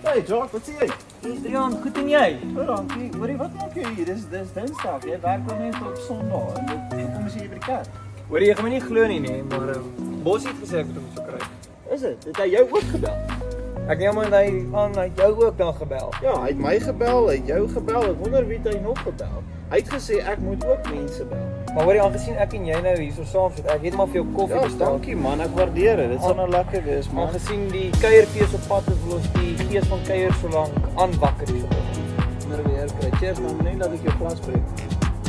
Hey Jock, wat sê jy? Dis Drian, goed en jy? Dankie. Hoorie, wat maak jy hier? Dis Dinsdag. Jy werk ook net op Sondag. En kom jy hier by die kerk? Hoor jy gaan my nie glo nie, maar Bos het gesê ek moet hom so kry. Is dit? Het hy jou ook gebel? Ek neem aan hy het jou ook dan gebel. Ja, hy het my gebel, hy het jou gebel. Ek wonder wie het hy nog gebel. Hy het gesê ek moet ook mense bel. Maar hoor jy, aangesien ek en jy nou hierso saam sit, ek het maar vir jou koffie Ja, bestel. dankie man, ek waardeer dit. Dit sal nou lekker wees, man. Aangesien die kuierfees op pad is, wil ons die gees van kuier so lank aanwakker hierso. Wonder weer kry. Cheers man, moenie dat ek jou glas breek.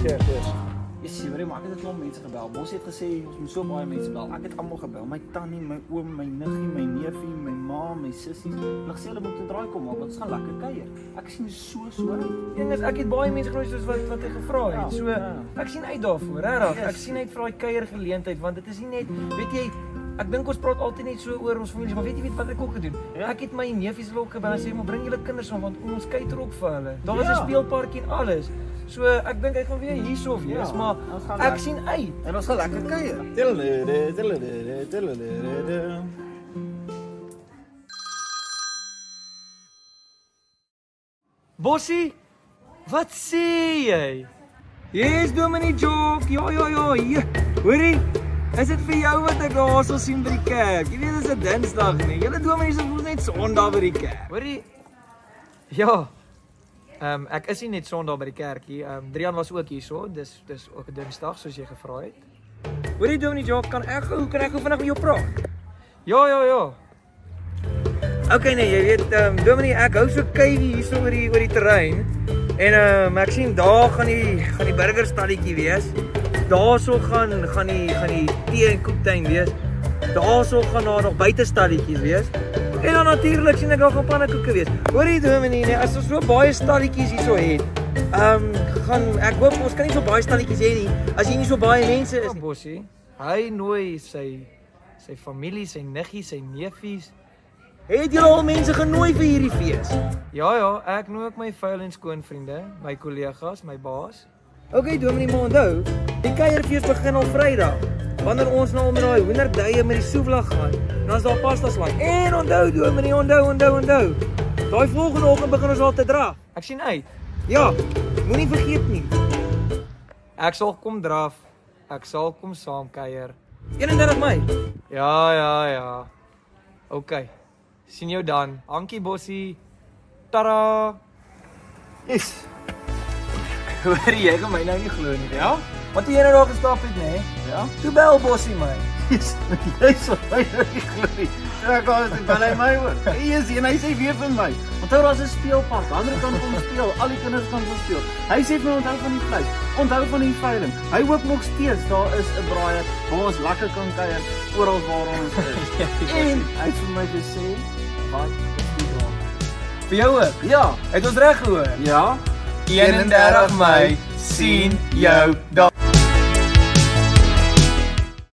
Cheers. Yes, hoorie, maar ek het 'n klomp mense gebel. Bos het gesê ons moet so baie mense bel. Ek het almal gebel. My tannie, my oom, my niggie, my neefie, my ma, my sussie. Hulle gesê hulle moet 'n draai kom maak want ons gaan lekker kuier. Ek sien so uit. Ding is ek het baie mense genooi soos wat hy gevra het. So ek sien uit daarvoor, regtig. Ek sien uit vir daai kuiergeleentheid want dit is nie net, weet jy, ek dink ons praat altyd net so oor ons families, maar weet jy wat ek ook gedoen? Ek het my neefies hulle ook gebel en sê, "Maar bring julle kinders aan want ons kuier ook vir hulle." Daar is 'n speelparkie en alles. So ek dink hy gaan weer hierso wees, maar ek sien uit. En ons gaan lekker kuier. Bossie, wat sê jy? Yes, Dominee Jock. Ja. Hier. Hoorie, is dit vir jou wat ek daar sal sien by die kerk? Jy weet dit is 'n Dinsdag nie. Julle dominees voel net Sondag by die kerk. Hoorie. Ja. Ek is nie net Sondag by die kerk hier. Drian was ook hierso. Dis ook 'n Dinsdag soos jy gevra het. Hoorie Dominee Jock, kan ek gou vinnig met jou praat? Ja. Okay nee, jy weet, Dominee, ek hou so kuiwie hierso oor die terrein. En ek sien daar gaan die burgerstalletjie wees. Daarso gaan die tee en koektuin wees. Daarso gaan daar nog buitestalletjies wees. En dan natuurlik sien ek daar gaan pannekoeke wees. Hoorie Dominee, nee, as ons so baie stalletjies hierso het, ek hoop ons kan nie so baie stalletjies hê nie as jy nie so baie mense is nie. Bossie, hy nooi sy familie, sy niggie, sy neefies. Het julle al mense genooi vir hierdie fees? Ja, ek nooi ook my vuil en skoon vriende, my kollegas, my baas. Okay, Dominee, maar onthou, die kuierfees begin al Vrydag. Wanneer ons nou met daai hoenderduie met die soevlag gaan, dan is daar pasta slaan. En onthou Dominee, onthou. Daai volgende oggend begin ons al te draf. Ek sien uit. Ja, moenie vergeet nie. Ek sal kom draf. Ek sal kom saam kuier. 31 Mei. Ja. Okay. Sien jou dan. Hankie Bossie. Tada. Yes. Hoorie, jy gaan my nou nie glo nie. Ja? Want jy nou daar gestap het, nê? Ja. Toe bel Bossie my. Yes. Jy sal my nou nie glo nie. Ek gaan bel hy my hoor. Yes, en hy sê weer vir my. Onthou daar's 'n speelpark. Aan die ander kant kom speel. Al die kinders gaan speel. Hy sê vir my onthou van die vleis. Onthou van die veiling. Hy hoop nog steeds daar is 'n braaier waar ons lekker kan kuier oral waar ons is. En hy het vir my gesê, "Wat is die dag?" Vir jou ook? Ja, Het ons reg gehoor? ja. 31 Mei, sien jou daar.